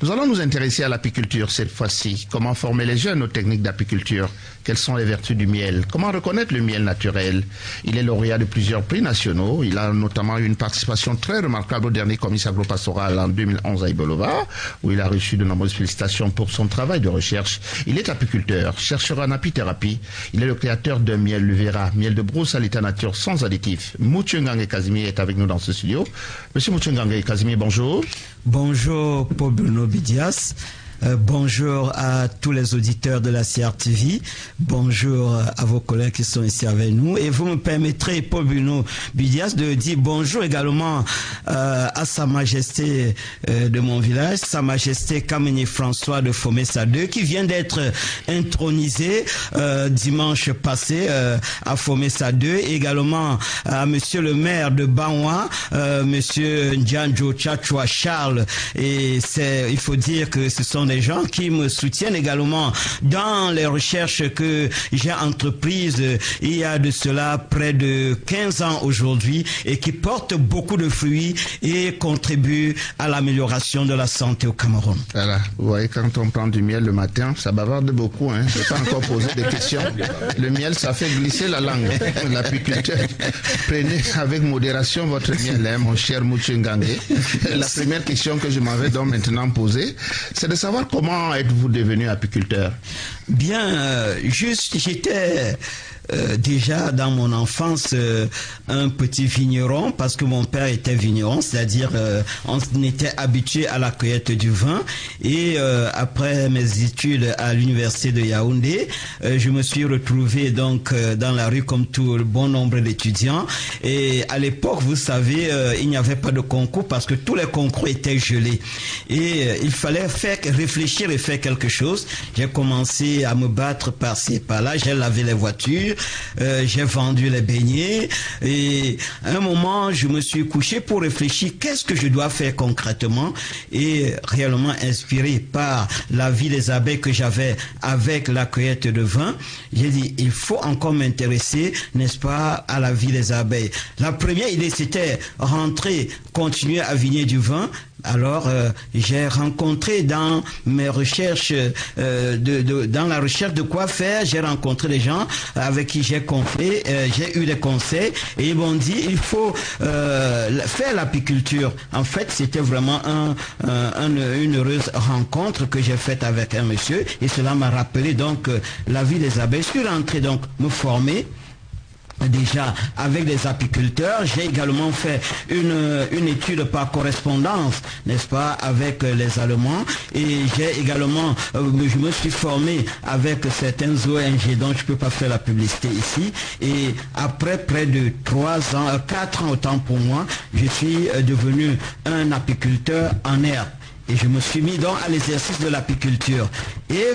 Nous allons nous intéresser à l'apiculture cette fois-ci. Comment former les jeunes aux techniques d'apiculture? Quelles sont les vertus du miel? Comment reconnaître le miel naturel? Il est lauréat de plusieurs prix nationaux. Il a notamment eu une participation très remarquable au dernier commissaire agropastoral en 2011 à Ibolova, où il a reçu de nombreuses félicitations pour son travail de recherche. Il est apiculteur, chercheur en apithérapie. Il est le créateur d'un miel Luvera, miel de brousse à l'état nature sans additifs. Muchungange Casimir est avec nous dans ce studio. Monsieur Muchungange Casimir, bonjour. Bonjour Paul Bruno Bidias. Bonjour à tous les auditeurs de la CRTV. Bonjour à vos collègues qui sont ici avec nous. Et vous me permettrez, Paul Bruno Bidias, de dire bonjour également à Sa Majesté de mon village, Sa Majesté Kameni François de Fomessa II, qui vient d'être intronisé dimanche passé à Fomessa II. Et également à Monsieur le maire de Banwa, Monsieur Ndjanjo Tchatchoua Charles. Et il faut dire que ce sont des gens qui me soutiennent également dans les recherches que j'ai entreprises il y a de cela près de 15 ans aujourd'hui et qui portent beaucoup de fruits et contribuent à l'amélioration de la santé au Cameroun. Voilà, vous voyez, quand on prend du miel le matin, ça bavarde beaucoup, hein. Je n'ai pas encore posé des questions. Le miel, ça fait glisser la langue. L'apiculteur, prenez avec modération votre miel, hein, mon cher Muchungange. La première question que je m'en vais donc maintenant poser, c'est de savoir comment êtes-vous devenu apiculteur? Bien, j'étais déjà dans mon enfance un petit vigneron parce que mon père était vigneron, c'est-à-dire on était habitué à la cueillette du vin et après mes études à l'université de Yaoundé, je me suis retrouvé donc dans la rue comme tout le bon nombre d'étudiants et à l'époque, vous savez, il n'y avait pas de concours parce que tous les concours étaient gelés et il fallait réfléchir et faire quelque chose. J'ai commencé à me battre par-ci et par-là, j'ai lavé les voitures, j'ai vendu les beignets et à un moment je me suis couché pour réfléchir qu'est-ce que je dois faire concrètement et réellement inspiré par la vie des abeilles que j'avais avec la cueillette de vin, j'ai dit il faut encore m'intéresser, n'est-ce pas, à la vie des abeilles. La première idée c'était rentrer, continuer à vigner du vin. Alors, j'ai rencontré dans mes recherches, dans la recherche de quoi faire, j'ai rencontré des gens avec qui j'ai confié, j'ai eu des conseils et ils m'ont dit il faut faire l'apiculture. En fait, c'était vraiment une heureuse rencontre que j'ai faite avec un monsieur et cela m'a rappelé donc la vie des abeilles. Je suis rentré donc me former. Déjà avec des apiculteurs, j'ai également fait une étude par correspondance, n'est-ce pas, avec les Allemands et j'ai également, je me suis formé avec certains ONG dont je ne peux pas faire la publicité ici et après près de 4 ans autant pour moi, je suis devenu un apiculteur en herbe. Et je me suis mis donc à l'exercice de l'apiculture. Et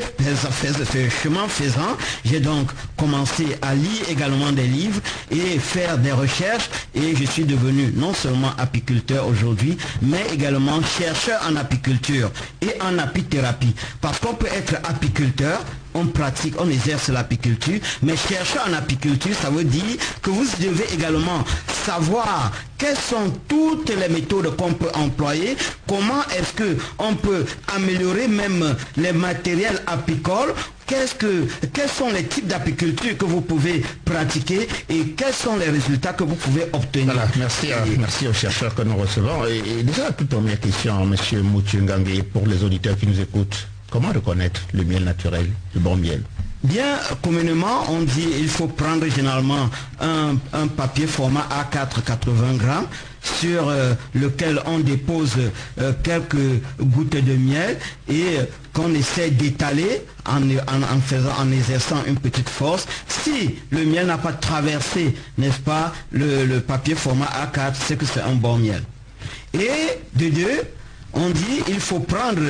chemin faisant, j'ai donc commencé à lire également des livres et faire des recherches. Et je suis devenu non seulement apiculteur aujourd'hui, mais également chercheur en apiculture et en apithérapie. Parce qu'on peut être apiculteur, on pratique, on exerce l'apiculture, mais chercheur en apiculture, ça veut dire que vous devez également savoir quelles sont toutes les méthodes qu'on peut employer, comment est-ce que on peut améliorer même les matériels apicoles, quels sont les types d'apiculture que vous pouvez pratiquer et quels sont les résultats que vous pouvez obtenir. Voilà, merci aux chercheurs que nous recevons. Et déjà, la toute première question, M. Muchungange, pour les auditeurs qui nous écoutent. Comment reconnaître le miel naturel, le bon miel? Bien, communément, on dit il faut prendre généralement un papier format A4 80 grammes sur lequel on dépose quelques gouttes de miel et qu'on essaie d'étaler en exerçant une petite force. Si le miel n'a pas traversé, n'est-ce pas, le papier format A4, c'est que c'est un bon miel. Et de deux, on dit il faut prendre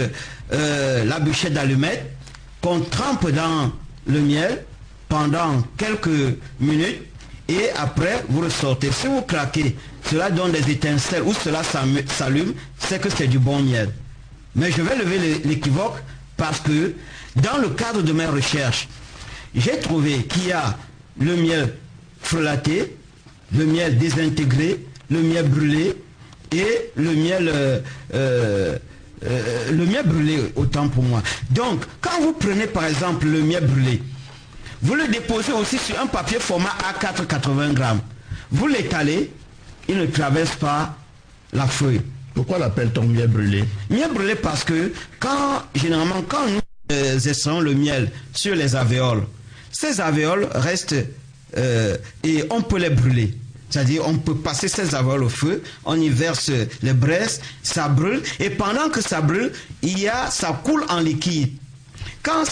la bûchette d'allumettes qu'on trempe dans le miel pendant quelques minutes et après vous ressortez. Si vous craquez, cela donne des étincelles ou cela s'allume, c'est que c'est du bon miel. Mais je vais lever l'équivoque parce que dans le cadre de mes recherches, j'ai trouvé qu'il y a le miel frelaté, le miel désintégré, le miel brûlé et le miel le miel brûlé, autant pour moi. Donc, quand vous prenez par exemple le miel brûlé, vous le déposez aussi sur un papier format A4 80 grammes. Vous l'étalez, il ne traverse pas la feuille. Pourquoi l'appelle-t-on miel brûlé? Miel brûlé parce que généralement quand nous extrayons le miel sur les alvéoles, ces alvéoles restent et on peut les brûler. C'est-à-dire on peut passer ces alvéoles au feu, on y verse les braises, ça brûle, et pendant que ça brûle, ça coule en liquide. Quand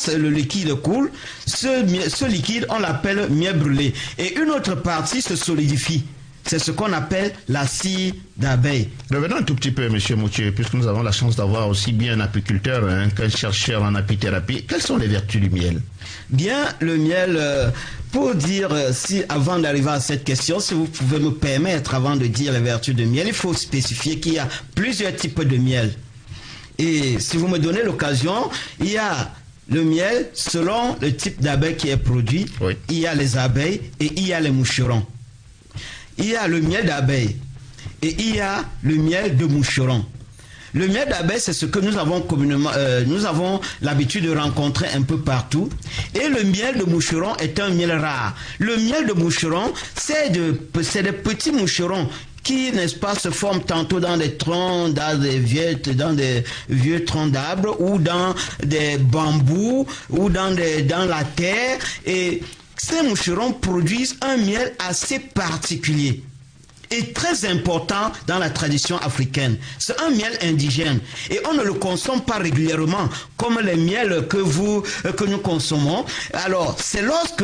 le liquide coule, ce liquide, on l'appelle miel brûlé. Et une autre partie se solidifie. C'est ce qu'on appelle la cire d'abeille. Revenons un tout petit peu, M. Moutier, puisque nous avons la chance d'avoir aussi bien un apiculteur qu'un chercheur en apithérapie. Quelles sont les vertus du miel? Bien, le miel, pour dire, avant d'arriver à cette question, si vous pouvez me permettre, avant de dire les vertus du miel, il faut spécifier qu'il y a plusieurs types de miel. Et si vous me donnez l'occasion, il y a le miel selon le type d'abeille qui est produit. Oui. Il y a les abeilles et il y a les moucherons. Il y a le miel d'abeille et il y a le miel de moucheron. Le miel d'abeille, c'est ce que nous avons communément, nous avons l'habitude de rencontrer un peu partout. Et le miel de moucheron est un miel rare. Le miel de moucheron, c'est des petits moucherons qui, n'est-ce pas, se forment tantôt dans des troncs, dans des vieux troncs d'arbres ou dans des bambous ou dans la terre. Et ces moucherons produisent un miel assez particulier et très important dans la tradition africaine. C'est un miel indigène et on ne le consomme pas régulièrement comme les miels que nous consommons. Alors, c'est lorsque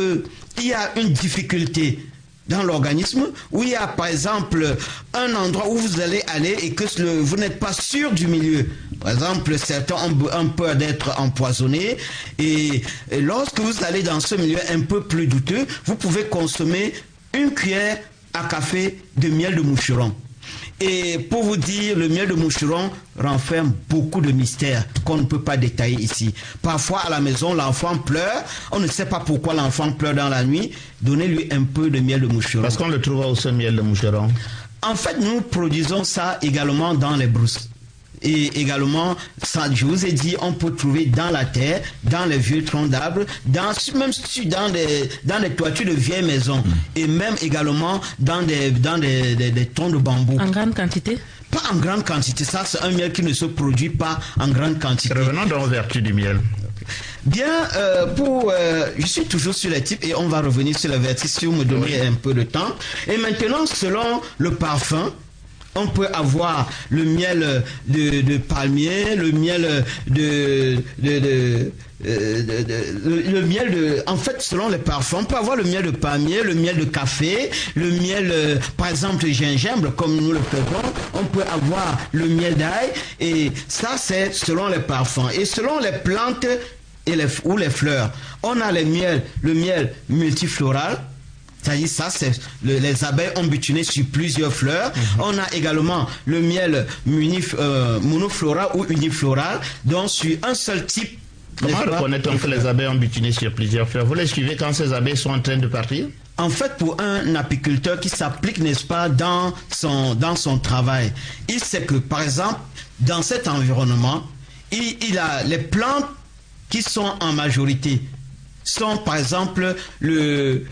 il y a une difficulté dans l'organisme, où il y a par exemple un endroit où vous allez aller et que vous n'êtes pas sûr du milieu. Par exemple, certains ont peur d'être empoisonnés et lorsque vous allez dans ce milieu un peu plus douteux, vous pouvez consommer une cuillère à café de miel de moucheron. Et pour vous dire, le miel de moucheron renferme beaucoup de mystères qu'on ne peut pas détailler ici. Parfois, à la maison, l'enfant pleure. On ne sait pas pourquoi l'enfant pleure dans la nuit. Donnez-lui un peu de miel de moucheron. Parce qu'on le trouve au sein miel de moucheron. En fait, nous produisons ça également dans les brousses. Et également, ça, je vous ai dit, on peut trouver dans la terre, dans les vieux troncs d'arbres, même dans des toitures de vieilles maisons, et même également dans des troncs de bambou. En grande quantité? Pas en grande quantité, ça c'est un miel qui ne se produit pas en grande quantité. Revenons dans les vertus du miel. Bien, je suis toujours sur les types et on va revenir sur les vertus si vous me donnez un peu de temps. Et maintenant, selon le parfum, on peut avoir le miel de palmier, le miel en fait, selon les parfums, on peut avoir le miel de palmier, le miel de café, le miel, par exemple, de gingembre, comme nous le faisons. On peut avoir le miel d'ail, et ça, c'est selon les parfums. Et selon les plantes ou les fleurs, on a le miel multifloral. C'est-à-dire ça, les abeilles ont butiné sur plusieurs fleurs. On a également le miel monofloral ou unifloral, donc sur un seul type. Comment reconnaît-on que les abeilles ont butiné sur plusieurs fleurs? Vous les suivez quand ces abeilles sont en train de partir? En fait, pour un apiculteur qui s'applique, n'est-ce pas, dans son travail, il sait que, par exemple, dans cet environnement, il a les plantes qui sont en majorité sont par exemple le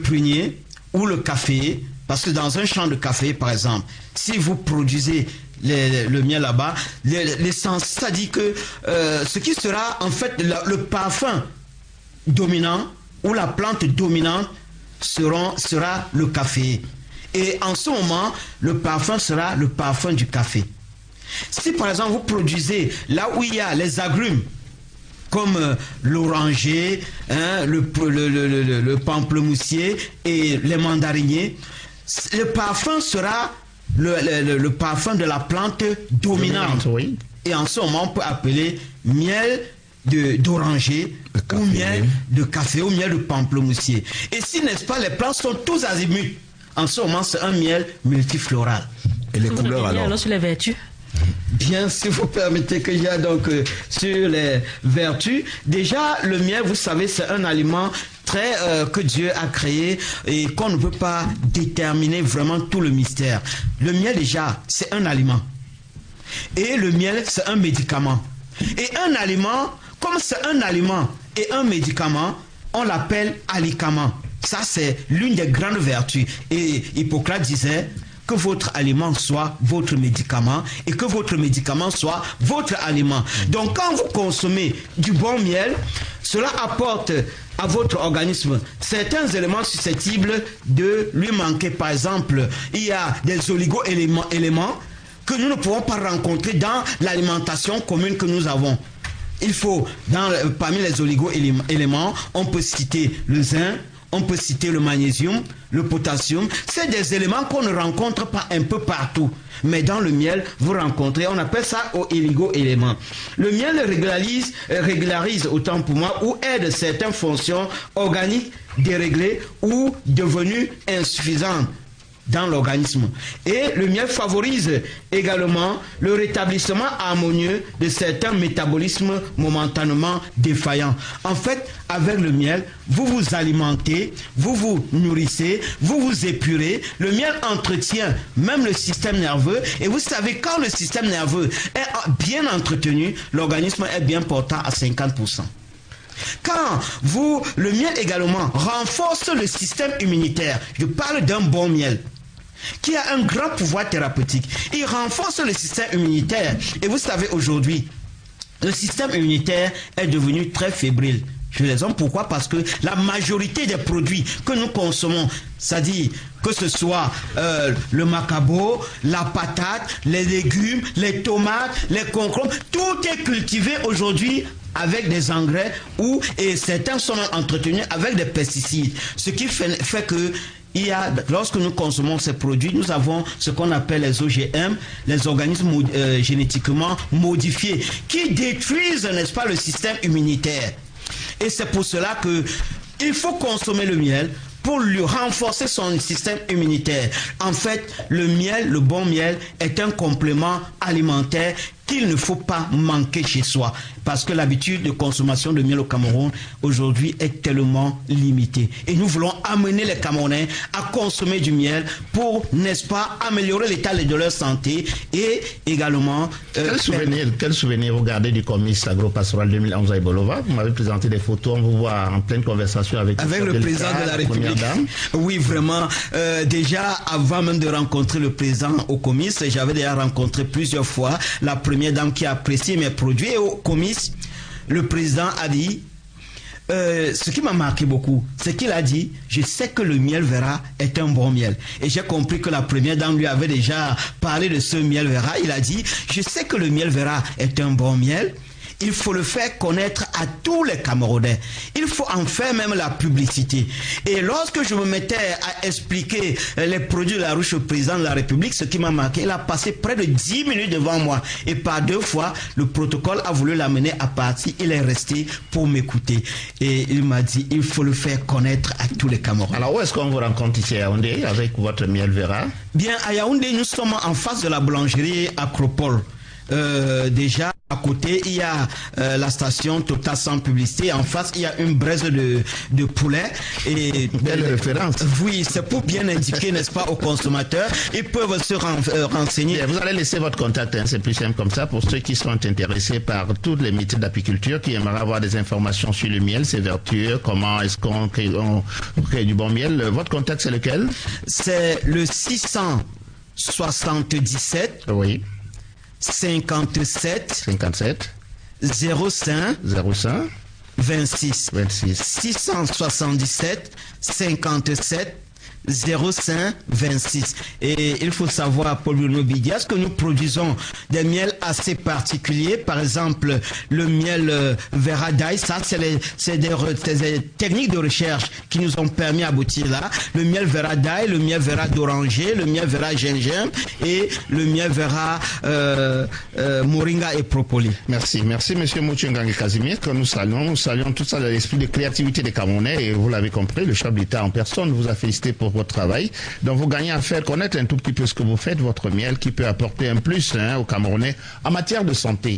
prunier ou le café, parce que dans un champ de café par exemple, si vous produisez le miel là-bas, l'essence, c'est-à-dire que ce qui sera en fait le parfum dominant ou la plante dominante sera le café. Et en ce moment, le parfum sera le parfum du café. Si par exemple vous produisez là où il y a les agrumes, comme l'oranger, le pamplemoussier et les mandariniers, le parfum sera le parfum de la plante dominante. Oui. Et en ce moment, on peut appeler miel d'oranger, ou miel de café, ou miel de pamplemoussier. Et si, n'est-ce pas, les plantes sont tous azimuts, en ce moment, c'est un miel multifloral. Et les couleurs alors sur les vertus? Bien, si vous permettez que j'aille donc sur les vertus. Déjà, le miel, vous savez, c'est un aliment que Dieu a créé et qu'on ne peut pas déterminer vraiment tout le mystère. Le miel, déjà, c'est un aliment. Et le miel, c'est un médicament. Et un aliment, comme c'est un aliment et un médicament, on l'appelle alicament. Ça, c'est l'une des grandes vertus. Et Hippocrate disait que votre aliment soit votre médicament et que votre médicament soit votre aliment. Donc, quand vous consommez du bon miel, cela apporte à votre organisme certains éléments susceptibles de lui manquer. Par exemple, il y a des oligo-éléments que nous ne pouvons pas rencontrer dans l'alimentation commune que nous avons. Il faut, parmi les oligo-éléments, on peut citer le zinc, on peut citer le magnésium, le potassium. C'est des éléments qu'on ne rencontre pas un peu partout. Mais dans le miel, vous rencontrez, on appelle ça oligo-éléments. Le miel régularise, autant pour moi, ou aide certaines fonctions organiques déréglées ou devenues insuffisantes dans l'organisme. Et le miel favorise également le rétablissement harmonieux de certains métabolismes momentanément défaillants. En fait, avec le miel, vous vous alimentez, vous vous nourrissez, vous vous épurez. Le miel entretient même le système nerveux. Et vous savez, quand le système nerveux est bien entretenu, l'organisme est bien portant à 50%. Quand le miel également renforce le système immunitaire, je parle d'un bon miel qui a un grand pouvoir thérapeutique. Il renforce le système immunitaire. Et vous savez, aujourd'hui, le système immunitaire est devenu très fébrile. Je les aime. Pourquoi? Parce que la majorité des produits que nous consommons, c'est-à-dire que ce soit le macabo, la patate, les légumes, les tomates, les concombres, tout est cultivé aujourd'hui avec des engrais et certains sont entretenus avec des pesticides. Ce qui fait que lorsque nous consommons ces produits, nous avons ce qu'on appelle les OGM, les organismes génétiquement modifiés, qui détruisent, n'est-ce pas, le système immunitaire. Et c'est pour cela qu'il faut consommer le miel pour lui renforcer son système immunitaire. En fait, le bon miel est un complément alimentaire qu'il ne faut pas manquer chez soi. Parce que l'habitude de consommation de miel au Cameroun, aujourd'hui, est tellement limitée. Et nous voulons amener les Camerounais à consommer du miel pour, n'est-ce pas, améliorer l'état de leur santé et également... Quel souvenir vous gardez du comice agropastoral 2011 à Ibolova? Vous m'avez présenté des photos, on vous voit en pleine conversation avec le président de la République. Oui, vraiment. Déjà, avant même de rencontrer le président au comice, j'avais déjà rencontré plusieurs fois la première dame qui a apprécié mes produits. Et au comice, le président a dit, ce qui m'a marqué beaucoup, c'est qu'il a dit, je sais que le miel Vera est un bon miel. Et j'ai compris que la première dame lui avait déjà parlé de ce miel Vera. Il a dit, je sais que le miel Vera est un bon miel. Il faut le faire connaître à tous les Camerounais. Il faut en faire même la publicité. Et lorsque je me mettais à expliquer les produits de la ruche au président de la République, ce qui m'a marqué, il a passé près de 10 minutes devant moi. Et par 2 fois, le protocole a voulu l'amener à partir. Il est resté pour m'écouter. Et il m'a dit, il faut le faire connaître à tous les Camerounais. Alors, où est-ce qu'on vous rencontre ici à Yaoundé avec votre miel Vera? Bien, à Yaoundé, nous sommes en face de la boulangerie Acropole. Déjà, à côté, il y a la station Total sans publicité. En face, il y a une braise de poulet. Et belle référence. Oui, c'est pour bien indiquer, n'est-ce pas, aux consommateurs. Ils peuvent se renseigner. Bien, vous allez laisser votre contact, hein, c'est plus simple comme ça, pour ceux qui sont intéressés par tous les métiers d'apiculture, qui aimeraient avoir des informations sur le miel, ses vertus, comment est-ce qu'on crée du bon miel. Votre contact, c'est lequel? C'est le 677. Oui. 57 05 26 677 57 05 26. Et il faut savoir, Paul Bruno Bidias, que nous produisons des miels assez particuliers. Par exemple, le miel Vera d'ail, ça c'est des techniques de recherche qui nous ont permis d'aboutir là. Le miel Vera d'ail, le miel Vera d'oranger, le miel Vera gingembre et le miel Vera moringa et propoli. Merci monsieur Mouchengangi Casimir, que nous saluons tout ça dans l'esprit de créativité des Camerounais. Et vous l'avez compris, le chef d'État en personne vous a félicité pour votre travail. Donc vous gagnez à faire connaître un tout petit peu ce que vous faites, votre miel qui peut apporter un plus aux Camerounais en matière de santé.